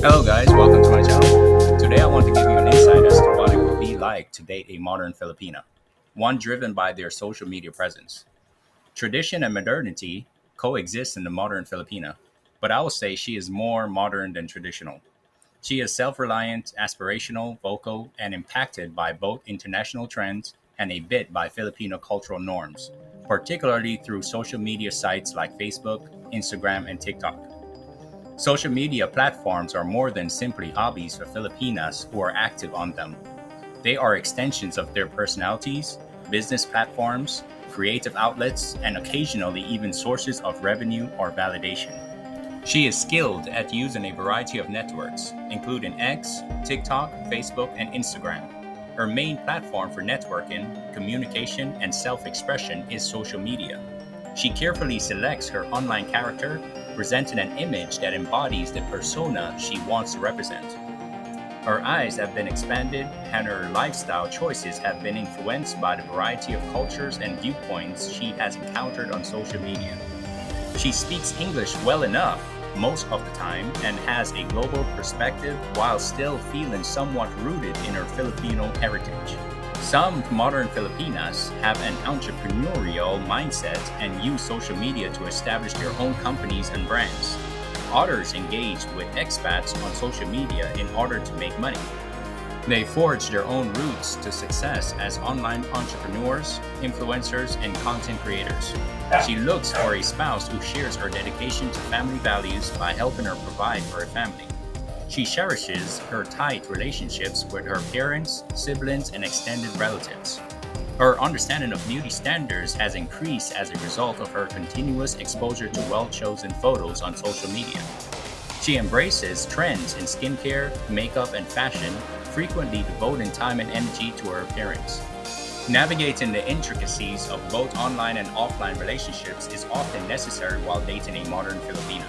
Hello, guys. Welcome to my channel. Today, I want to give you an insight as to what it would be like to date a modern Filipina, one driven by their social media presence. Tradition and modernity coexist in the modern Filipina, but I will say she is more modern than traditional. She is self reliant, aspirational, vocal, and impacted by both international trends and a bit by Filipino cultural norms, particularly through social media sites like Facebook, Instagram, and TikTok. Social media platforms are more than simply hobbies for Filipinas who are active on them. They are extensions of their personalities, business platforms, creative outlets, and occasionally even sources of revenue or validation. She is skilled at using a variety of networks, including X, TikTok, Facebook, and Instagram. Her main platform for networking, communication, and self expression is social media. She carefully selects her online character, presenting an image that embodies the persona she wants to represent. Her eyes have been expanded, and her lifestyle choices have been influenced by the variety of cultures and viewpoints she has encountered on social media. She speaks English well enough most of the time and has a global perspective while still feeling somewhat rooted in her Filipino heritage. Some modern Filipinas have an entrepreneurial mindset and use social media to establish their own companies and brands. Others engage with expats on social media in order to make money. They forge their own routes to success as online entrepreneurs, influencers, and content creators. She looks for a spouse who shares her dedication to family values by helping her provide for her family. She cherishes her tight relationships with her parents, siblings, and extended relatives. Her understanding of beauty standards has increased as a result of her continuous exposure to well chosen photos on social media. She embraces trends in skincare, makeup, and fashion, frequently devoting time and energy to her appearance. Navigating the intricacies of both online and offline relationships is often necessary while dating a modern Filipino.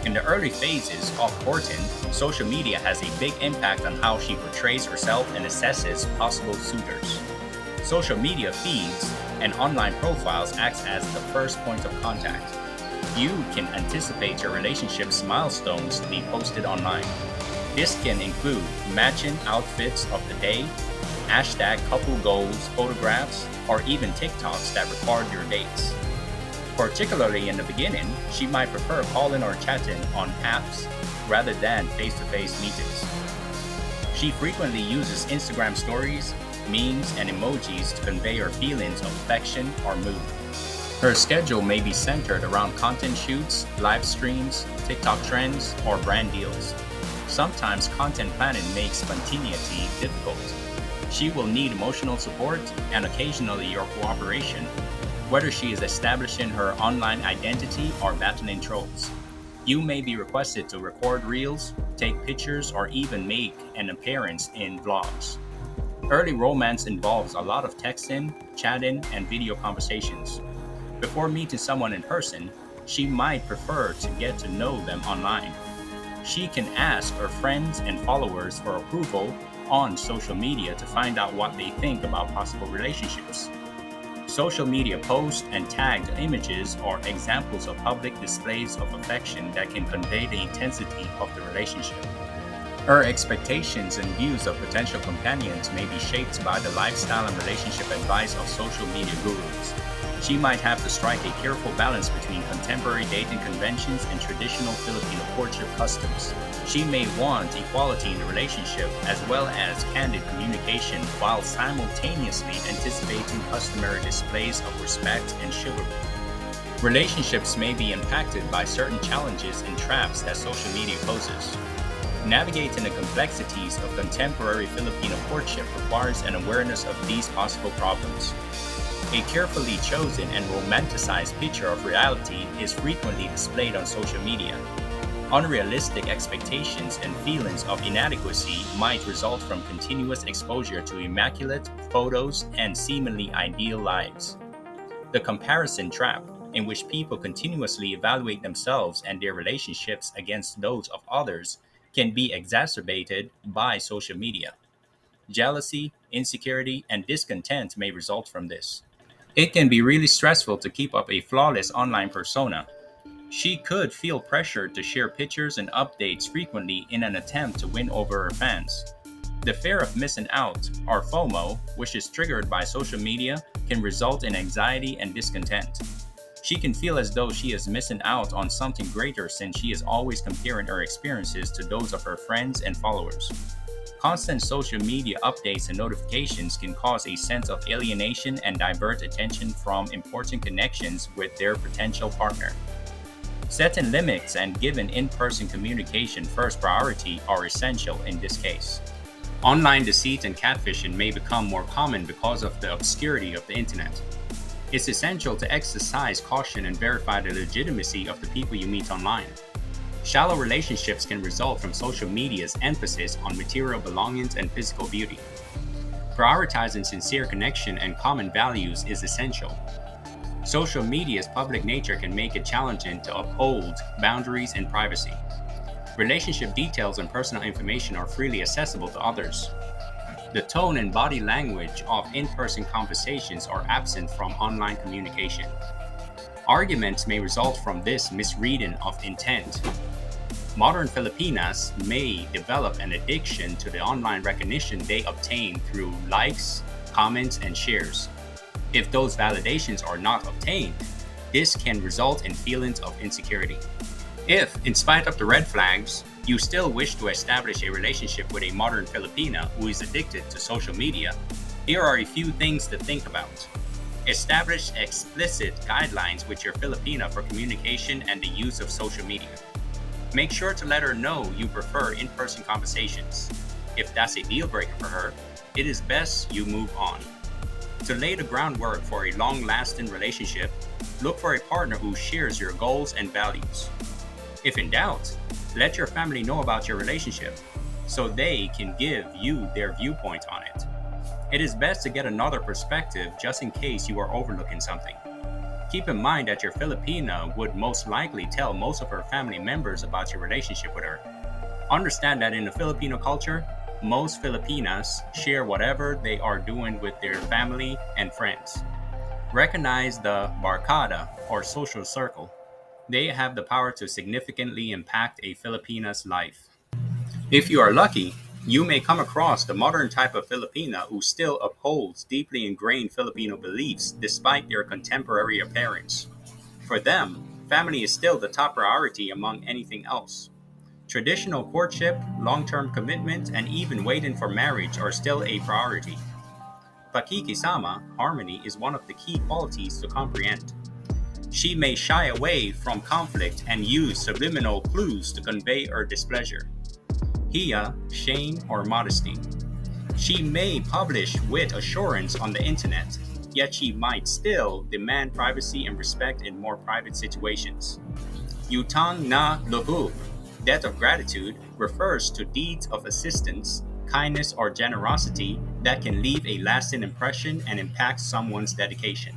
In the early phases of courting, social media has a big impact on how she portrays herself and assesses possible suitors. Social media feeds and online profiles act as the first point of contact. You can anticipate your relationship's milestones to be posted online. This can include matching outfits of the day, hashtag couple goals, photographs, or even TikToks that record your dates. Particularly in the beginning, she might prefer calling or chatting on apps rather than face to face meetings. She frequently uses Instagram stories, memes, and emojis to convey her feelings of affection or mood. Her schedule may be centered around content shoots, live streams, TikTok trends, or brand deals. Sometimes content planning makes spontaneity difficult. She will need emotional support and occasionally your cooperation, whether she is establishing her online identity or battling trolls. You may be requested to record reels, take pictures, or even make an appearance in vlogs. Early romance involves a lot of texting, chatting, and video conversations. Before meeting someone in person, she might prefer to get to know them online. She can ask her friends and followers for approval on social media to find out what they think about possible relationships. Social media posts and tagged images are examples of public displays of affection that can convey the intensity of the relationship. Her expectations and views of potential companions may be shaped by the lifestyle and relationship advice of social media gurus. She might have to strike a careful balance between contemporary dating conventions and traditional Filipino courtship customs. She may want equality in the relationship as well as candid communication while simultaneously anticipating customary displays of respect and chivalry. Relationships may be impacted by certain challenges and traps that social media poses. Navigating the complexities of contemporary Filipino courtship requires an awareness of these possible problems. A carefully chosen and romanticized picture of reality is frequently displayed on social media. Unrealistic expectations and feelings of inadequacy might result from continuous exposure to immaculate photos and seemingly ideal lives. The comparison trap, in which people continuously evaluate themselves and their relationships against those of others, can be exacerbated by social media. Jealousy, insecurity, and discontent may result from this. It can be really stressful to keep up a flawless online persona. She could feel pressured to share pictures and updates frequently in an attempt to win over her fans. The fear of missing out, or FOMO, which is triggered by social media, can result in anxiety and discontent. She can feel as though she is missing out on something greater since she is always comparing her experiences to those of her friends and followers. Constant social media updates and notifications can cause a sense of alienation and divert attention from important connections with their potential partner. Setting limits and giving in person communication first priority are essential in this case. Online deceit and catfishing may become more common because of the obscurity of the internet. It's essential to exercise caution and verify the legitimacy of the people you meet online. Shallow relationships can result from social media's emphasis on material belongings and physical beauty. Prioritizing sincere connection and common values is essential. Social media's public nature can make it challenging to uphold boundaries and privacy. Relationship details and personal information are freely accessible to others. The tone and body language of in-person conversations are absent from online communication. Arguments may result from this misreading of intent. Modern Filipinas may develop an addiction to the online recognition they obtain through likes, comments, and shares. If those validations are not obtained, this can result in feelings of insecurity. If, in spite of the red flags, you still wish to establish a relationship with a modern Filipina who is addicted to social media, here are a few things to think about. Establish explicit guidelines with your Filipina for communication and the use of social media. Make sure to let her know you prefer in-person conversations. If that's a deal breaker for her, it is best you move on. To lay the groundwork for a long-lasting relationship, look for a partner who shares your goals and values. If in doubt, let your family know about your relationship so they can give you their viewpoint on it. It is best to get another perspective just in case you are overlooking something. Keep in mind that your Filipina would most likely tell most of her family members about your relationship with her. Understand that in the Filipino culture, most Filipinas share whatever they are doing with their family and friends. Recognize the barkada or social circle. They have the power to significantly impact a Filipina's life. If you are lucky, you may come across the modern type of Filipina who still upholds deeply ingrained Filipino beliefs despite their contemporary appearance. For them, family is still the top priority among anything else. Traditional courtship, long-term commitment, and even waiting for marriage are still a priority. Pakikisama, harmony, is one of the key qualities to comprehend. She may shy away from conflict and use subliminal clues to convey her displeasure. Hiya, shame, or modesty. She may publish with assurance on the internet, yet she might still demand privacy and respect in more private situations. Utang na loob, debt of gratitude, refers to deeds of assistance, kindness, or generosity that can leave a lasting impression and impact someone's dedication.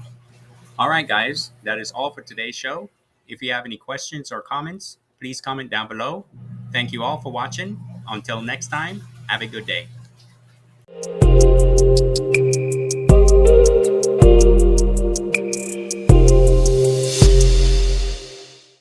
All right, guys, that is all for today's show. If you have any questions or comments, please comment down below. Thank you all for watching. Until next time, have a good day.